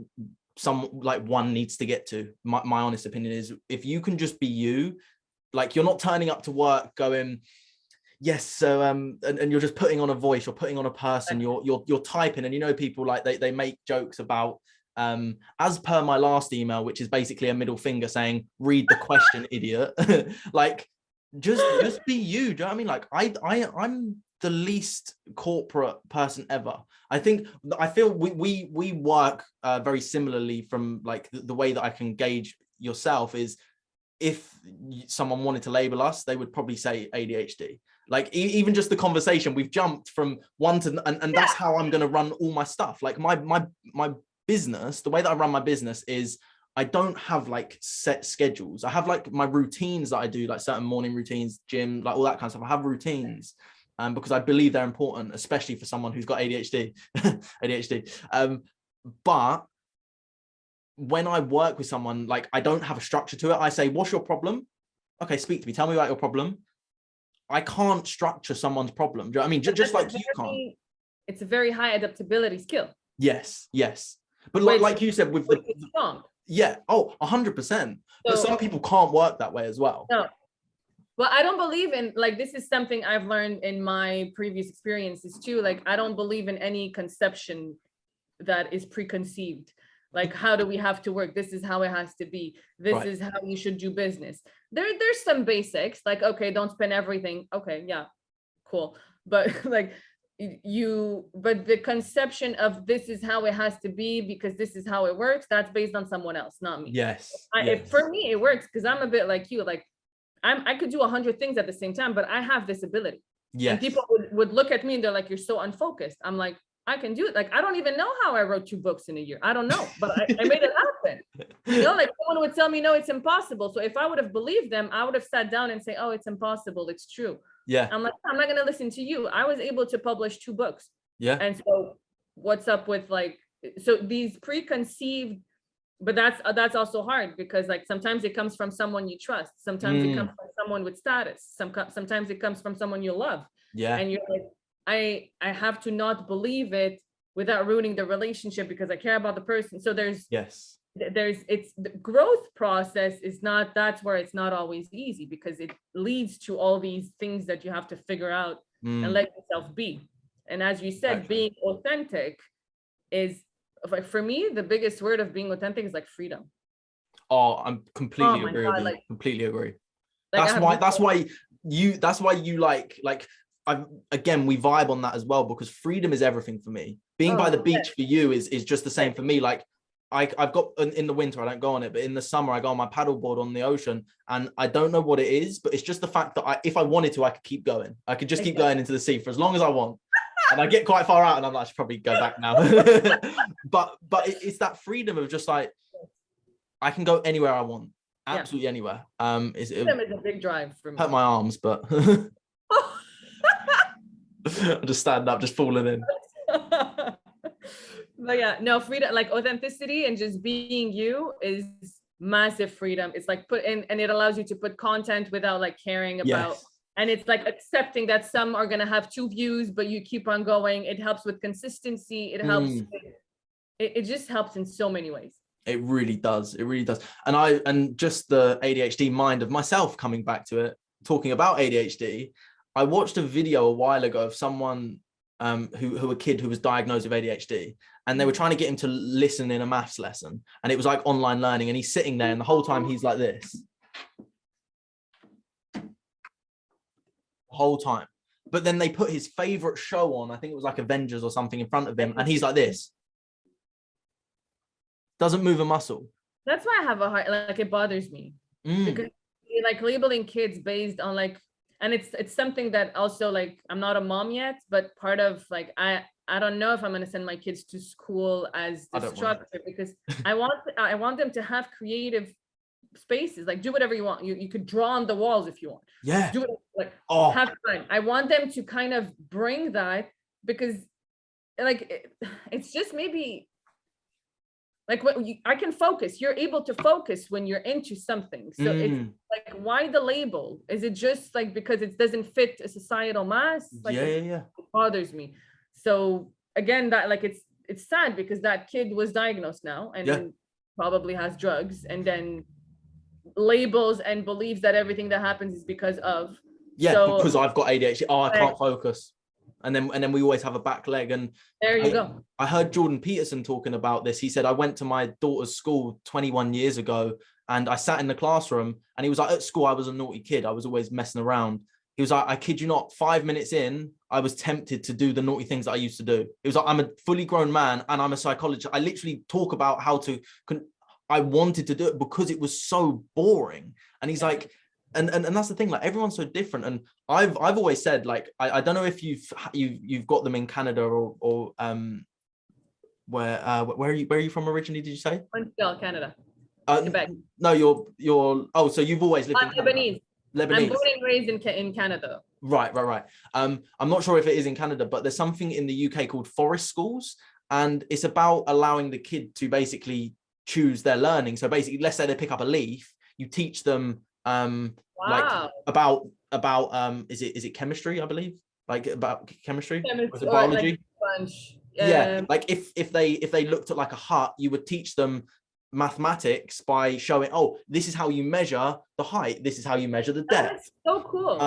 one needs to get to. My honest opinion is, if you can just be you, like you're not turning up to work going, yes, so and you're just putting on a voice, you're putting on a person, you're typing, and you know, people like they make jokes about as per my last email, which is basically a middle finger saying, read the question, idiot. Like just be you. Do you know what I mean? Like I'm the least corporate person ever. I feel we work very similarly, from like the way that I can gauge yourself is, if someone wanted to label us, they would probably say ADHD. Like even just the conversation, we've jumped from one to, and that's how I'm going to run all my stuff. Like my business, the way that I run my business is, I don't have like set schedules. I have like my routines that I do, like certain morning routines, gym, like all that kind of stuff. I have routines because I believe they're important, especially for someone who's got ADHD. But when I work with someone, like I don't have a structure to it. I say, what's your problem? Okay, speak to me. Tell me about your problem. I can't structure someone's problem. Do you know what I mean? Just like you can't. It's a very high adaptability skill. Yes. But like you said, with the strong. 100%. But some people can't work that way as well. No. Well, I don't believe in, like, this is something I've learned in my previous experiences too. Like, I don't believe in any conception that is preconceived. Like, how do we have to work? This is how it has to be. This is how you should do business. There's some basics, like, okay, don't spend everything. Okay, yeah, cool. But like but the conception of this is how it has to be because this is how it works, that's based on someone else, not me. Yes. For me, it works because I'm a bit like you. Like, I could do 100 things at the same time, but I have this ability. Yes. And people would look at me and they're like, you're so unfocused. I'm like, I can do it. Like, I don't even know how I wrote 2 books in a year. I don't know, but I made it happen. You know, like someone would tell me, no, it's impossible. So if I would have believed them, I would have sat down and say, oh, it's impossible. It's true. Yeah. I'm like, I'm not going to listen to you. I was able to publish 2 books. Yeah. And so what's up with like, so these preconceived, but that's also hard because like sometimes it comes from someone you trust. Sometimes it comes from someone with status. Sometimes it comes from someone you love. Yeah. And you're like, I have to not believe it without ruining the relationship because I care about the person. So it's the growth process is not, that's where it's not always easy because it leads to all these things that you have to figure out and let yourself be. And as you said, being authentic is, like, for me, the biggest word of being authentic is like freedom. Oh, I'm completely agree with you. Like, completely agree. Like, that's why you like again, we vibe on that as well, because freedom is everything for me. Being by the beach for you is just the same for me. Like I've got, in the winter, I don't go on it, but in the summer I go on my paddleboard on the ocean, and I don't know what it is, but it's just the fact that if I wanted to, I could keep going. I could just keep going into the sea for as long as I want. And I get quite far out and I'm like, I should probably go back now. but it's that freedom of just like, I can go anywhere I want, absolutely anywhere. It's a big drive for me. Hurt my arms, but I'm just standing up, just falling in. But yeah, no, freedom, like authenticity and just being you is massive freedom. It's like and it allows you to put content without like caring about And it's like accepting that some are going to have 2 views, but you keep on going. It helps with consistency. It helps. It just helps in so many ways. It really does. It really does. And just the ADHD mind of myself coming back to it, talking about ADHD, I watched a video a while ago of someone who a kid who was diagnosed with ADHD, and they were trying to get him to listen in a maths lesson, and it was like online learning, and he's sitting there and the whole time he's like this. Whole time. But then they put his favorite show on, I think it was like Avengers or something, in front of him, and he's like this. Doesn't move a muscle. That's why I have a heart, like it bothers me. Because like labeling kids based on like, and it's something that also like, I'm not a mom yet, but part of like, I don't know if I'm going to send my kids to school as the structure, because I want them to have creative spaces, like do whatever you want. You could draw on the walls if you want. Yeah. Do it, like have fun. I want them to kind of bring that, because like it's just maybe like what I can focus. You're able to focus when you're into something. So it's like, why the label? Is it just like because it doesn't fit a societal mass? Like it bothers me. So again, that like it's sad because that kid was diagnosed now and probably has drugs, and then labels and believes that everything that happens is because of because I've got ADHD. I can't focus. And then we always have a back leg. And there you go. I heard Jordan Peterson talking about this. He said, I went to my daughter's school 21 years ago, and I sat in the classroom, and he was like, at school, I was a naughty kid. I was always messing around. He was like, I kid you not, 5 minutes in, I was tempted to do the naughty things that I used to do. It was like, I'm a fully grown man and I'm a psychologist. I literally talk about how I wanted to do it because it was so boring. And he's like, and that's the thing, like everyone's so different. And I've always said, like, I don't know if you've got them in Canada or where are you from originally, did you say? Montreal, Canada. Quebec. No, you're so you've always lived in Canada. Lebanese. I'm born and raised in Canada. Right. I'm not sure if it is in Canada, but there's something in the UK called forest schools, and it's about allowing the kid to basically choose their learning. So basically, let's say they pick up a leaf, you teach them like about is it chemistry, I believe, like about chemistry, was it biology? Like, like if they looked at like a hut, you would teach them mathematics by showing, oh, this is how you measure the height, this is how you measure the depth. That's so cool.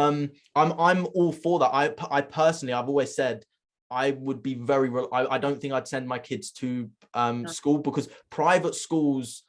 I'm all for that. I personally, I've always said I would be I don't think I'd send my kids to school, because private schools,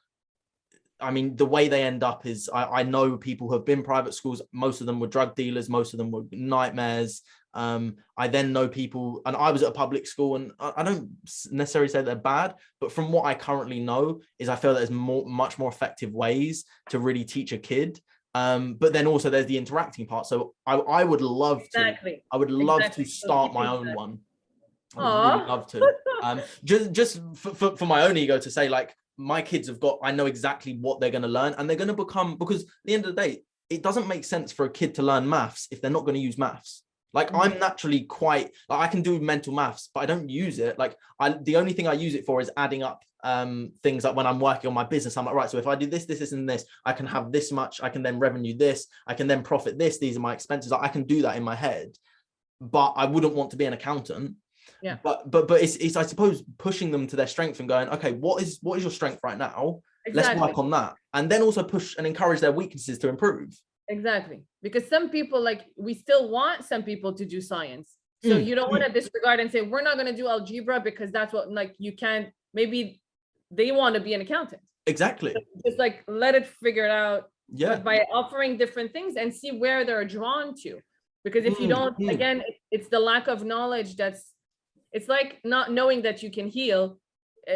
I mean, the way they end up is, I know people who have been private schools, most of them were drug dealers, most of them were nightmares. I then know people, and I was at a public school, and I don't necessarily say they're bad, but from what I currently know is I feel that there's much more effective ways to really teach a kid. But then also there's the interacting part. So I would love to, I would love to start my own one. I would really love to. Just for my own ego, to say, like, my kids I know exactly what they're going to learn, and they're going to become, because at the end of the day, it doesn't make sense for a kid to learn maths if they're not going to use maths. Like, I'm naturally quite, like, I can do mental maths, but I don't use it. Like, the only thing I use it for is adding up things. Like when I'm working on my business, I'm like, right, so if I do this, and this, I can have this much, I can then revenue this, I can then profit this, these are my expenses. I can do that in my head, but I wouldn't want to be an accountant. Yeah. But it's I suppose pushing them to their strength and going, okay, what is your strength right now? Exactly. Let's work on that. And then also push and encourage their weaknesses to improve. Exactly. Because some people, like, we still want some people to do science. So you don't want to disregard and say, we're not going to do algebra because that's what, like, you can't, maybe they want to be an accountant. Exactly. So just like, let it figure it out. Yeah. By offering different things and see where they're drawn to. Because if you don't, again, it's the lack of knowledge it's like not knowing that you can heal.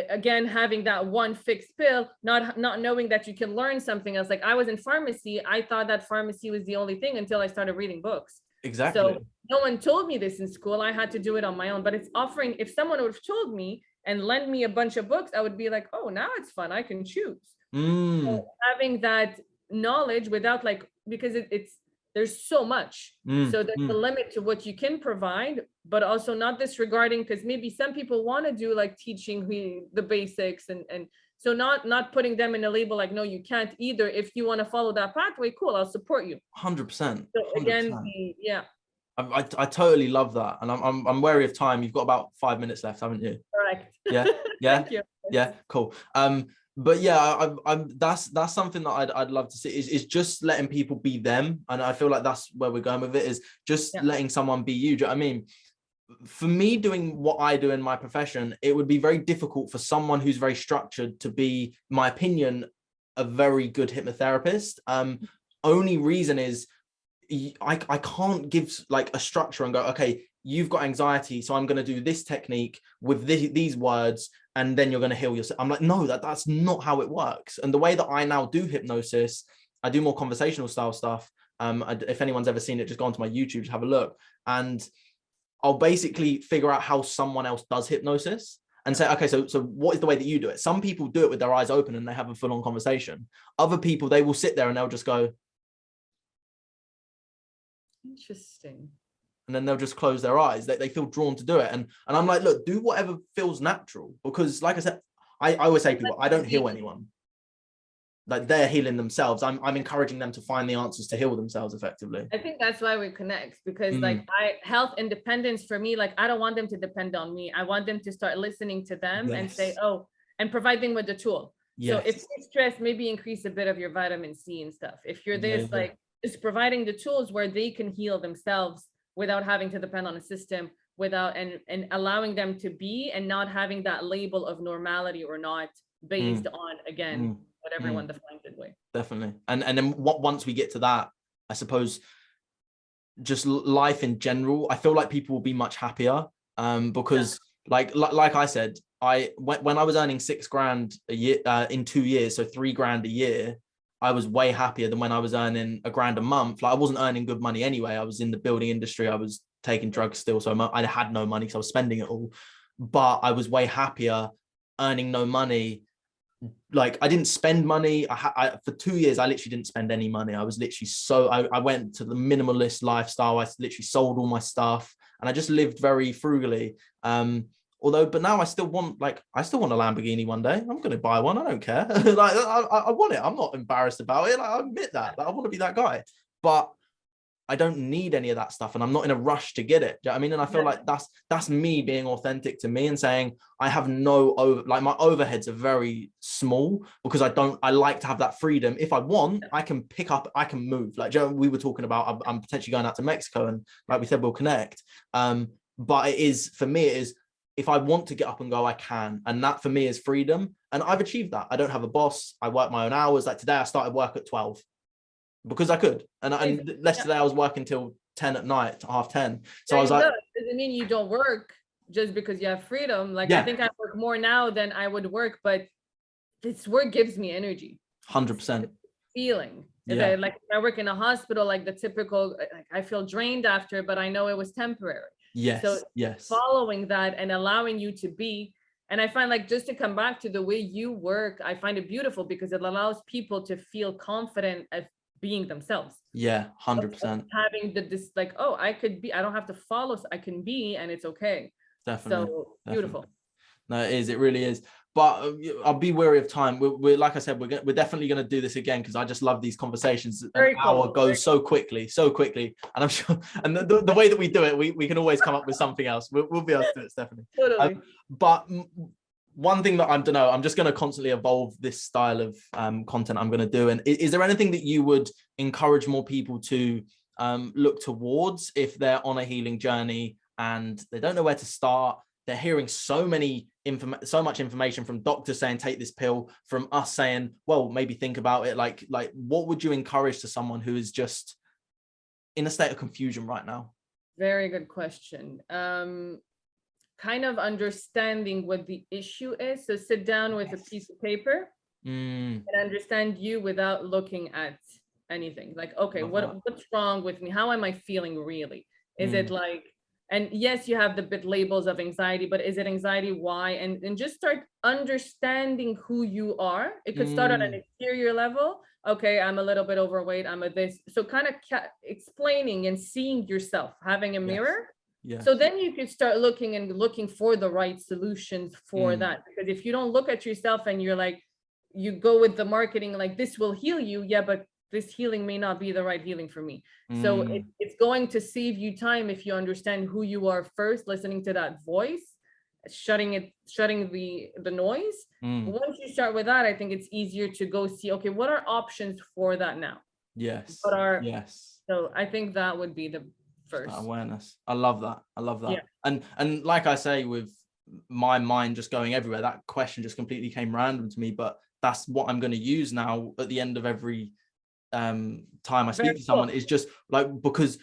Again, having that one fixed pill, not knowing that you can learn something else. Like, I was in pharmacy, I thought that pharmacy was the only thing until I started reading books. Exactly. So no one told me this in school. I had to do it on my own. But it's offering, if someone would have told me and lent me a bunch of books, I would be like, oh, now it's fun, I can choose. So having that knowledge without, like, because there's so much. So there's a limit to what you can provide, but also not disregarding, because maybe some people want to do like teaching the basics. And So not putting them in a label like, no, you can't either. If you want to follow that pathway, cool, I'll support you. 100%. So again, 100%. yeah. I totally love that, and I'm wary of time. You've got about 5 minutes left, haven't you? Correct. Yeah, yeah. Thank you. Yeah, cool. But yeah, that's something that I'd love to see is just letting people be them, and I feel like that's where we're going with it, is just letting someone be you. Do you know what I mean? For me, doing what I do in my profession, it would be very difficult for someone who's very structured to be, in my opinion, a very good hypnotherapist. Only reason is I can't give like a structure and go, okay, you've got anxiety, so I'm going to do this technique with these words, and then you're going to heal yourself. I'm like, no, that's not how it works. And the way that I now do hypnosis, I do more conversational style stuff. If anyone's ever seen it, just go onto my YouTube, just have a look, and I'll basically figure out how someone else does hypnosis and say, okay, so what is the way that you do it? Some people do it with their eyes open and they have a full-on conversation. Other people, they will sit there and they'll just go, interesting. And then they'll just close their eyes. They feel drawn to do it. And I'm like, look, do whatever feels natural. Because like I said, I always say to people, I don't heal anyone. Like they're healing themselves. I'm encouraging them to find the answers to heal themselves effectively. I think that's why we connect, because like health independence for me, like I don't want them to depend on me. I want them to start listening to them and say, oh, and provide them with the tool. So if you're stressed, maybe increase a bit of your vitamin C and stuff. If you're this, like just providing the tools where they can heal themselves without having to depend on a system, without and allowing them to be, and not having that label of normality or not based on, again, what everyone defines it with. Definitely. And then once we get to that, I suppose just life in general, I feel like people will be much happier, because like I said, when I was earning $6,000 a year in 2 years, so $3,000 a year, I was way happier than when I was earning $1,000 a month. Like I wasn't earning good money anyway. I was in the building industry. I was taking drugs still, so I had no money because I was spending it all. But I was way happier earning no money. Like I didn't spend money. For 2 years, I literally didn't spend any money. I was literally I went to the minimalist lifestyle. I literally sold all my stuff and I just lived very frugally. But now I still want a Lamborghini one day. I'm going to buy one. I don't care. Like I want it. I'm not embarrassed about it. Like, I admit that. Like, I want to be that guy, but I don't need any of that stuff, and I'm not in a rush to get it. Do you know what I mean? And I feel like that's me being authentic to me and saying I have my overheads are very small because I like to have that freedom. If I want, I can pick up, I can move. Like Joe, we were talking about, I'm potentially going out to Mexico, and like we said, we'll connect. But for me, it is, if I want to get up and go, I can. And that for me is freedom. And I've achieved that. I don't have a boss. I work my own hours. Like today I started work at 12 because I could. And today I was working till 10 at night, to 10:30. So I was like, doesn't mean you don't work just because you have freedom. Like I think I work more now than I would work, but this work gives me energy. 100%. Feeling. Like I work in a hospital, like the typical, like I feel drained after, but I know it was temporary. So following that and allowing you to be, and I find, like, just to come back to the way you work, I find it beautiful because it allows people to feel confident at being themselves. 100%. Having this like, oh, I don't have to follow, I can be, and it's okay. Definitely. So beautiful. No, it really is. But I'll be wary of time. We're like I said, we're definitely going to do this again because I just love these conversations. An hour goes so quickly, and I'm sure. And the way that we do it, we can always come up with something else. We'll be able to do it, Stephanie. Totally. But one thing that I'm just going to constantly evolve this style of content I'm going to do. And is there anything that you would encourage more people to look towards if they're on a healing journey and they don't know where to start? They're hearing so much information from doctors saying, take this pill, from us saying, well, maybe think about it. Like what would you encourage to someone who is just in a state of confusion right now? Very good question. Kind of understanding what the issue is. So sit down with a piece of paper and understand you without looking at anything. Like, okay, what's wrong with me? How am I feeling really? Is it like, and yes, you have the bit labels of anxiety, but is it anxiety? Why? And just start understanding who you are. It could start on an exterior level. Okay, I'm a little bit overweight. I'm a this. So kind of explaining and seeing yourself, having a mirror. So then you could start looking for the right solutions for that. Because if you don't look at yourself and you're like, you go with the marketing, like this will heal you. Yeah, but this healing may not be the right healing for me. So it's going to save you time if you understand who you are first, listening to that voice, shutting the noise. Once you start with that, I think it's easier to go see, okay, what are options for that now? Yes. Yes. So I think that would be the first. Awareness. I love that. Yeah. And like I say, with my mind just going everywhere, that question just completely came random to me, but that's what I'm going to use now at the end of every time I speak to someone, is just like, because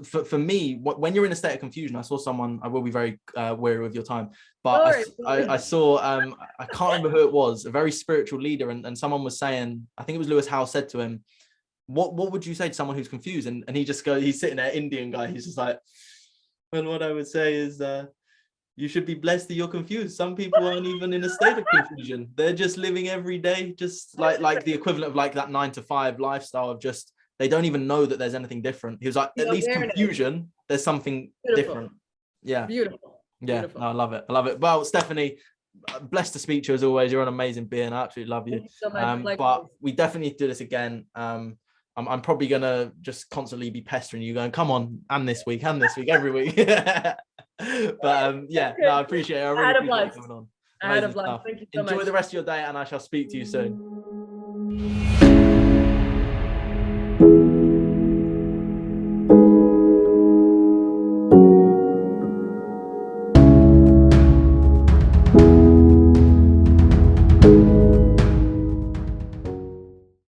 for me, when you're in a state of confusion, I saw someone, I will be very wary with your time, but I saw I can't remember who it was, a very spiritual leader, and someone was saying, I think it was Lewis Howes, said to him, what would you say to someone who's confused? And he just goes, he's sitting there, Indian guy, he's just like, well, what I would say is you should be blessed that you're confused. Some people aren't even in a state of confusion. They're just living every day, just like the equivalent of like that 9-to-5 lifestyle of just, they don't even know that there's anything different. He was like, at least confusion, there's something different. Yeah. Beautiful. Yeah. No, I love it. I love it. Well, Stephanie, blessed to speak to you as always. You're an amazing being. I absolutely love you. So much. But we definitely need to do this again. I'm probably gonna just constantly be pestering you, going, come on, and this week, every week. But yeah, no, I appreciate it. I really appreciate you coming on. Thank you so much. Enjoy the rest of your day, and I shall speak to you soon.